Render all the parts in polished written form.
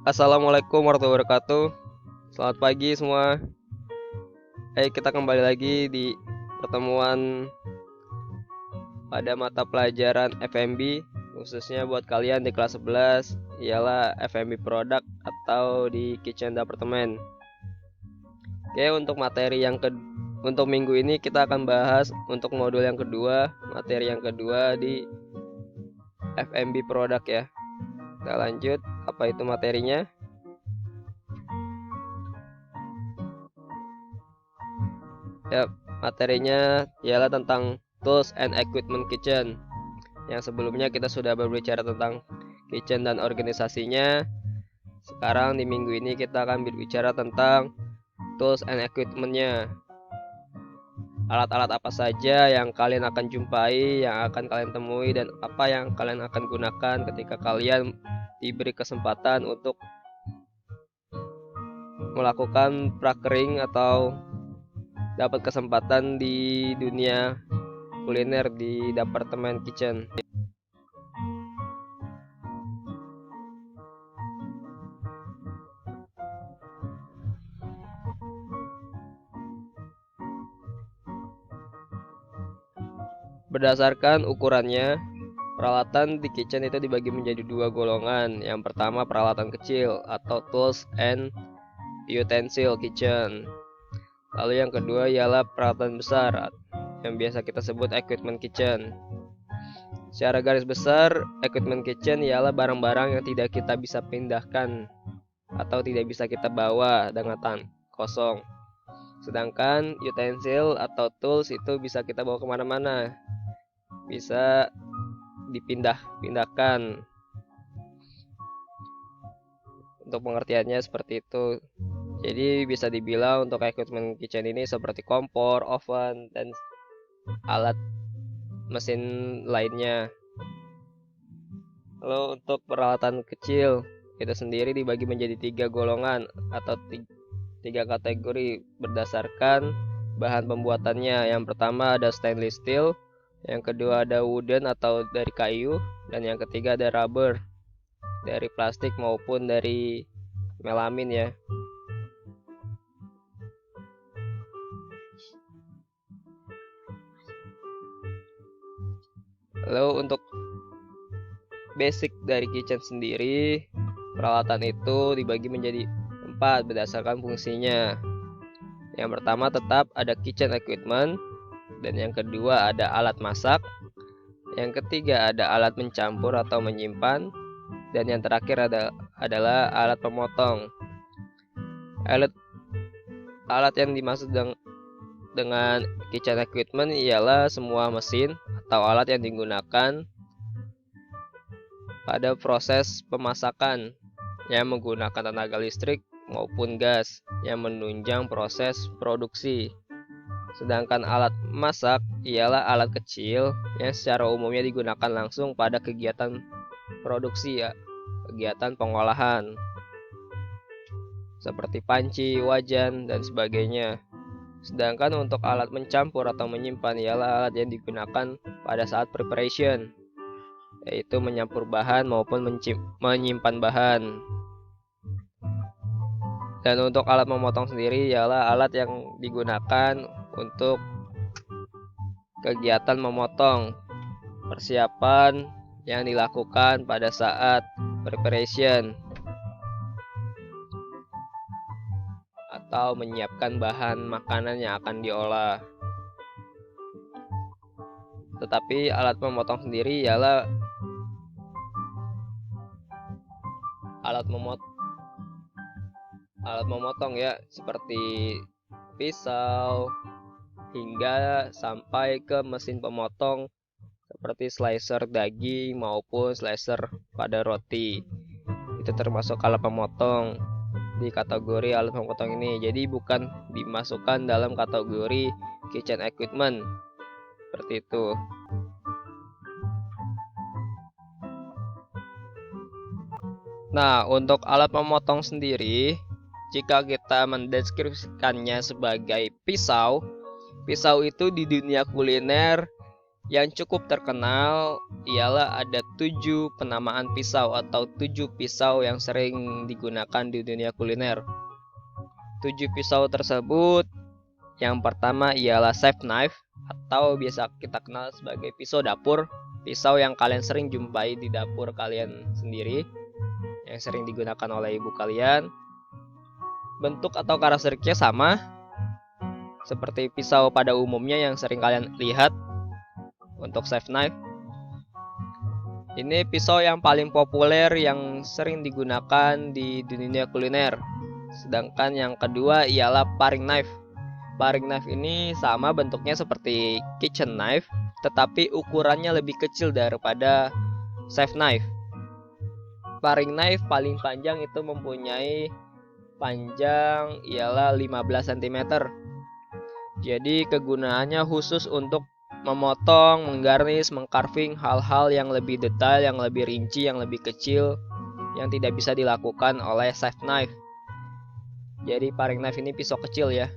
Assalamualaikum warahmatullahi wabarakatuh. Selamat pagi semua. Kita kembali lagi di pertemuan pada mata pelajaran FMB, khususnya buat kalian di kelas 11, ialah FMB Product atau di Kitchen Department. Untuk materi untuk minggu ini kita akan bahas untuk modul yang kedua, materi yang kedua di FMB Product ya. Kita lanjut, apa itu materinya? Materinya ialah tentang tools and equipment kitchen. Yang sebelumnya kita sudah berbicara tentang kitchen dan organisasinya. Sekarang di minggu ini kita akan berbicara tentang tools and equipmentnya. Alat-alat apa saja yang kalian akan jumpai, yang akan kalian temui, dan apa yang kalian akan gunakan ketika kalian diberi kesempatan untuk melakukan prakering atau dapat kesempatan di dunia kuliner di Departemen Kitchen. Berdasarkan ukurannya, peralatan di kitchen itu dibagi menjadi dua golongan. Yang pertama peralatan kecil atau tools and utensil kitchen. Lalu yang kedua ialah peralatan besar yang biasa kita sebut equipment kitchen. Secara garis besar, equipment kitchen ialah barang-barang yang tidak kita bisa pindahkan atau tidak bisa kita bawa dengan tangan kosong. Sedangkan utensil atau tools itu bisa kita bawa kemana-mana, bisa dipindah-pindahkan. Untuk pengertiannya seperti itu. Jadi bisa dibilang untuk equipment kitchen ini seperti kompor, oven, dan alat mesin lainnya. Lalu untuk peralatan kecil itu sendiri dibagi menjadi tiga golongan atau tiga kategori berdasarkan bahan pembuatannya. Yang pertama ada stainless steel, yang kedua ada wooden atau dari kayu, dan yang ketiga ada rubber dari plastik maupun dari melamin ya. Lalu untuk basic dari kitchen sendiri, peralatan itu dibagi menjadi 4 berdasarkan fungsinya. Yang pertama tetap ada kitchen equipment, dan yang kedua ada alat masak, yang ketiga ada alat mencampur atau menyimpan, dan yang terakhir adalah alat pemotong. Alat yang dimaksud dengan kitchen equipment ialah semua mesin atau alat yang digunakan pada proses pemasakan yang menggunakan tenaga listrik maupun gas yang menunjang proses produksi. Sedangkan alat masak ialah alat kecil yang secara umumnya digunakan langsung pada kegiatan produksi ya, kegiatan pengolahan seperti panci, wajan, dan sebagainya. Sedangkan untuk alat mencampur atau menyimpan ialah alat yang digunakan pada saat preparation, yaitu menyampur bahan maupun menyimpan bahan. Dan untuk alat memotong sendiri ialah alat yang digunakan untuk kegiatan memotong, persiapan yang dilakukan pada saat preparation atau menyiapkan bahan makanan yang akan diolah. Tetapi alat memotong sendiri ialah alat memotong ya, seperti pisau hingga sampai ke mesin pemotong seperti slicer daging maupun slicer pada roti. Itu termasuk alat pemotong di kategori alat pemotong ini. Jadi bukan dimasukkan dalam kategori kitchen equipment seperti itu. Nah, untuk alat memotong sendiri, jika kita mendeskripsikannya sebagai pisau itu di dunia kuliner yang cukup terkenal ialah ada 7 penamaan pisau atau 7 pisau yang sering digunakan di dunia kuliner. 7 pisau tersebut, yang pertama ialah chef knife atau biasa kita kenal sebagai pisau dapur. Pisau yang kalian sering jumpai di dapur kalian sendiri, yang sering digunakan oleh ibu kalian. Bentuk atau karakteristiknya sama seperti pisau pada umumnya yang sering kalian lihat untuk chef knife. Ini pisau yang paling populer yang sering digunakan di dunia kuliner. Sedangkan yang kedua ialah paring knife. Paring knife ini sama bentuknya seperti kitchen knife, tetapi ukurannya lebih kecil daripada chef knife. Paring knife paling panjang itu mempunyai panjang ialah 15 cm. Jadi kegunaannya khusus untuk memotong, menggarnis, mengcarving hal-hal yang lebih detail, yang lebih rinci, yang lebih kecil, yang tidak bisa dilakukan oleh chef knife. Jadi paring knife ini pisau kecil ya,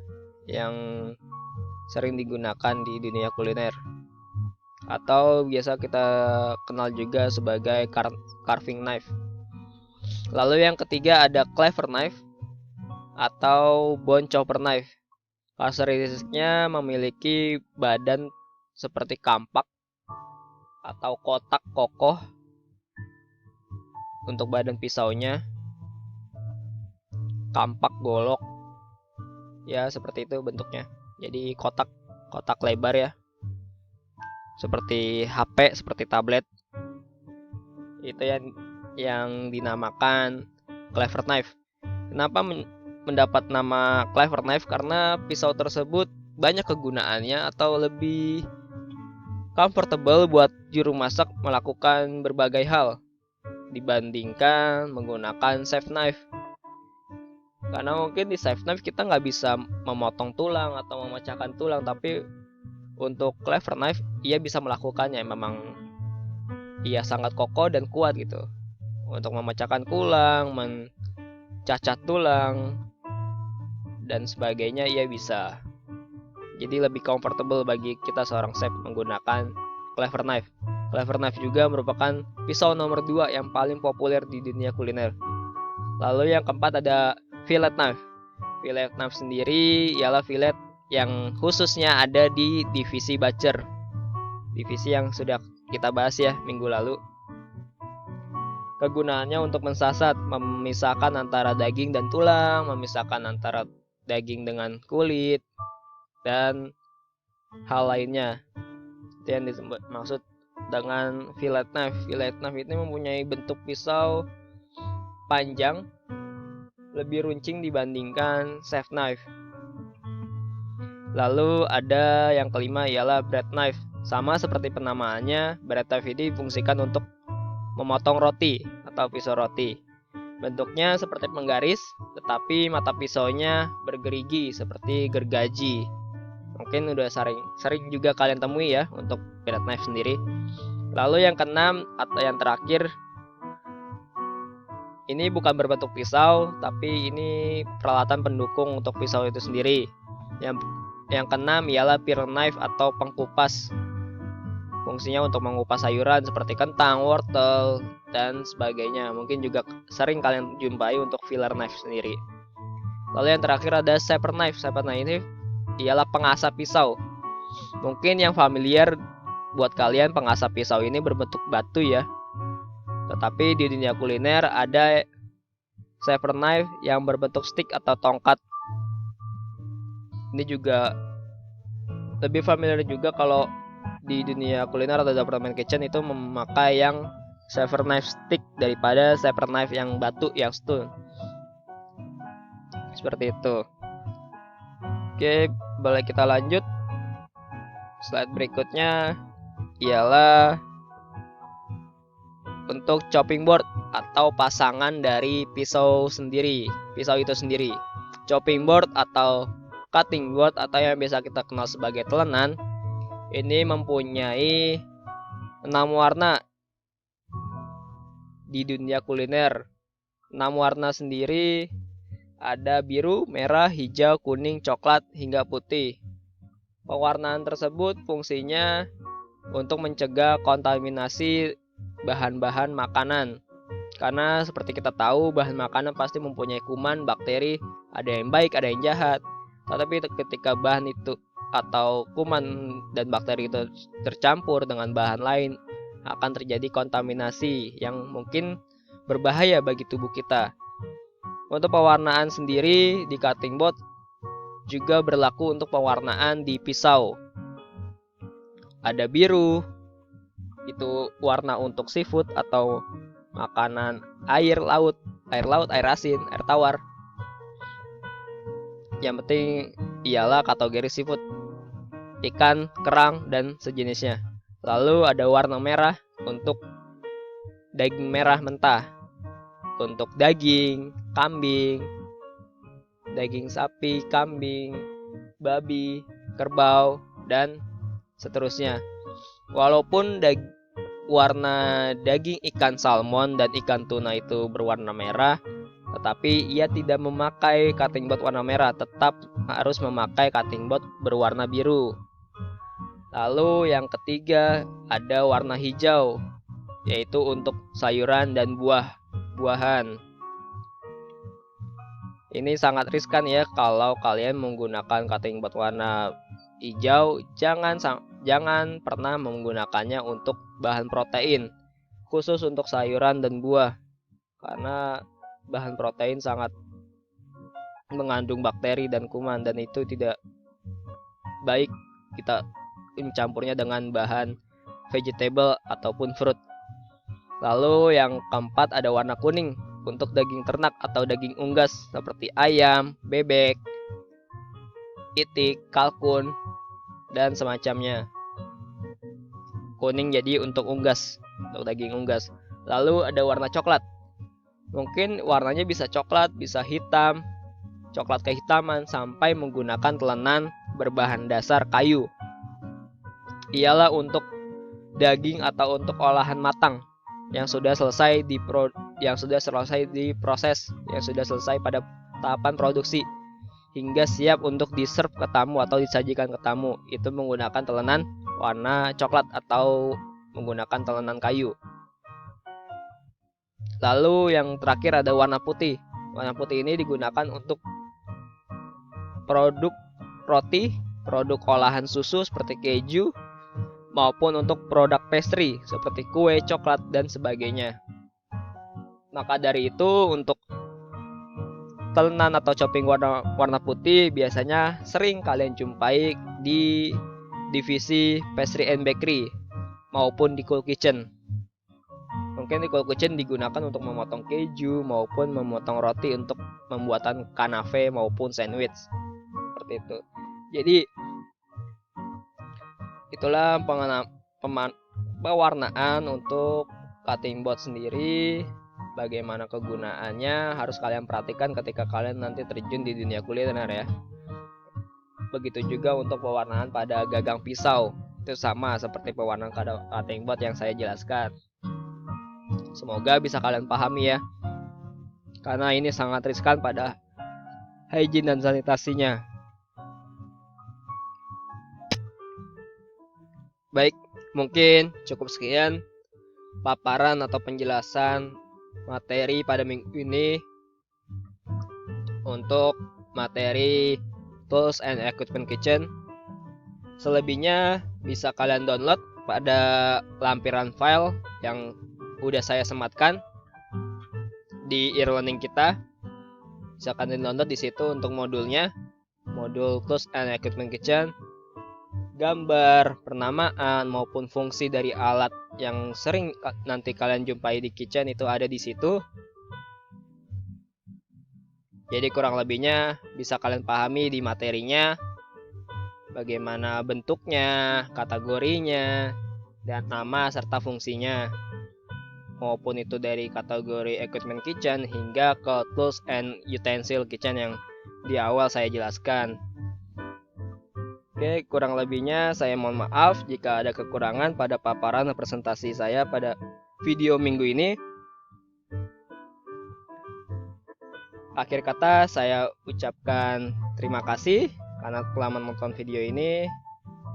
yang sering digunakan di dunia kuliner, atau biasa kita kenal juga sebagai carving knife. Lalu yang ketiga ada cleaver knife atau bone chopper knife. Karakteristiknya memiliki badan seperti kampak atau kotak kokoh untuk badan pisaunya, kampak golok ya, seperti itu bentuknya. Jadi kotak lebar ya, seperti HP, seperti tablet. Itu yang dinamakan cleaver knife. Kenapa mendapat nama cleaver knife? Karena pisau tersebut banyak kegunaannya atau lebih comfortable buat juru masak melakukan berbagai hal dibandingkan menggunakan chef knife. Karena mungkin di chef knife kita nggak bisa memotong tulang atau memecahkan tulang, tapi untuk cleaver knife ia bisa melakukannya. Memang ia sangat kokoh dan kuat gitu untuk memecahkan tulang, mencacat tulang dan sebagainya. Ia bisa, jadi lebih comfortable bagi kita seorang chef menggunakan cleaver knife. Cleaver knife juga merupakan pisau nomor 2 yang paling populer di dunia kuliner. Lalu yang keempat ada fillet knife. Fillet knife sendiri ialah fillet yang khususnya ada di divisi butcher, divisi yang sudah kita bahas ya minggu lalu. Kegunaannya untuk mensasat, memisahkan antara daging dan tulang, memisahkan antara daging dengan kulit, dan hal lainnya. Itu yang dimaksud dengan fillet knife. Fillet knife ini mempunyai bentuk pisau panjang, lebih runcing dibandingkan chef knife. Lalu ada yang kelima ialah bread knife. Sama seperti penamaannya, bread knife ini difungsikan untuk memotong roti atau pisau roti. Bentuknya seperti penggaris, tetapi mata pisaunya bergerigi seperti gergaji. Mungkin udah sering juga kalian temui ya untuk bread knife sendiri. Lalu yang keenam atau yang terakhir, ini bukan berbentuk pisau, tapi ini peralatan pendukung untuk pisau itu sendiri. Yang keenam ialah peeler knife atau pengkupas. Fungsinya untuk mengupas sayuran seperti kentang, wortel, dan sebagainya. Mungkin juga sering kalian jumpai untuk filler knife sendiri. Lalu yang terakhir ada shaper knife. Shaper knife ini ialah pengasap pisau. Mungkin yang familiar buat kalian, pengasap pisau ini berbentuk batu ya. Tetapi di dunia kuliner ada shaper knife yang berbentuk stick atau tongkat. Ini juga lebih familiar juga kalau di dunia kuliner atau department kitchen itu memakai yang shaper knife stick daripada shaper knife yang batu, yang stone. Seperti itu. Oke, boleh kita lanjut. Slide berikutnya ialah untuk chopping board atau pasangan dari pisau itu sendiri. Chopping board atau cutting board atau yang biasa kita kenal sebagai telenan, ini mempunyai 6 warna di dunia kuliner. 6 warna sendiri ada biru, merah, hijau, kuning, coklat, hingga putih. Pewarnaan tersebut fungsinya untuk mencegah kontaminasi bahan-bahan makanan. Karena seperti kita tahu, bahan makanan pasti mempunyai kuman, bakteri, ada yang baik, ada yang jahat. Tetapi ketika bahan itu atau kuman dan bakteri itu tercampur dengan bahan lain, akan terjadi kontaminasi yang mungkin berbahaya bagi tubuh kita. Untuk pewarnaan sendiri di cutting board juga berlaku untuk pewarnaan di pisau. Ada biru, itu warna untuk seafood atau makanan air laut, air asin, air tawar. Yang penting ialah kategori seafood, ikan, kerang, dan sejenisnya. Lalu ada warna merah untuk daging merah mentah, untuk daging, kambing, daging sapi, kambing, babi, kerbau, dan seterusnya. Walaupun warna daging ikan salmon dan ikan tuna itu berwarna merah, tetapi ia tidak memakai cutting board warna merah, tetap harus memakai cutting board berwarna biru. Lalu yang ketiga ada warna hijau, yaitu untuk sayuran dan buah-buahan. Ini sangat riskan ya kalau kalian menggunakan cutting board warna hijau. Jangan pernah menggunakannya untuk bahan protein, khusus untuk sayuran dan buah, karena bahan protein sangat mengandung bakteri dan kuman, dan itu tidak baik kita mencampurnya dengan bahan vegetable ataupun fruit. Lalu yang keempat ada warna kuning untuk daging ternak atau daging unggas seperti ayam, bebek, itik, kalkun, dan semacamnya. Kuning jadi untuk unggas, untuk daging unggas. Lalu ada warna coklat. Mungkin warnanya bisa coklat, bisa hitam, coklat kehitaman, sampai menggunakan telenan berbahan dasar kayu. Ialah untuk daging atau untuk olahan matang yang sudah selesai diproses, yang sudah selesai pada tahapan produksi hingga siap untuk diserve ke tamu atau disajikan ke tamu. Itu menggunakan telenan warna coklat atau menggunakan telenan kayu. Lalu yang terakhir ada warna putih. Warna putih ini digunakan untuk produk roti, produk olahan susu seperti keju, maupun untuk produk pastry seperti kue, coklat, dan sebagainya. Maka dari itu, untuk telenan atau chopping warna putih biasanya sering kalian jumpai di divisi pastry and bakery maupun di cool kitchen. Mungkin di cool kitchen digunakan untuk memotong keju maupun memotong roti untuk pembuatan kanafe maupun sandwich. Seperti itu. Jadi itulah pewarnaan untuk cutting board sendiri. Bagaimana kegunaannya harus kalian perhatikan ketika kalian nanti terjun di dunia kuliner ya. Begitu juga untuk pewarnaan pada gagang pisau. Itu sama seperti pewarnaan cutting board yang saya jelaskan. Semoga bisa kalian pahami ya. Karena ini sangat riskan pada hygiene dan sanitasinya. Baik, mungkin cukup sekian paparan atau penjelasan materi pada minggu ini untuk materi tools and equipment kitchen. Selebihnya bisa kalian download pada lampiran file yang udah saya sematkan di e-learning kita. Bisa kalian download di situ untuk modulnya, modul tools and equipment kitchen, gambar, pernamaan maupun fungsi dari alat yang sering nanti kalian jumpai di kitchen itu ada di situ. Jadi kurang lebihnya bisa kalian pahami di materinya, bagaimana bentuknya, kategorinya, dan nama serta fungsinya, maupun itu dari kategori equipment kitchen hingga ke tools and utensil kitchen yang di awal saya jelaskan. Oke, kurang lebihnya saya mohon maaf jika ada kekurangan pada paparan presentasi saya pada video minggu ini. Akhir kata saya ucapkan terima kasih karena telah menonton video ini,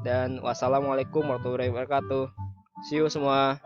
Dan wassalamualaikum warahmatullahi wabarakatuh. See you semua.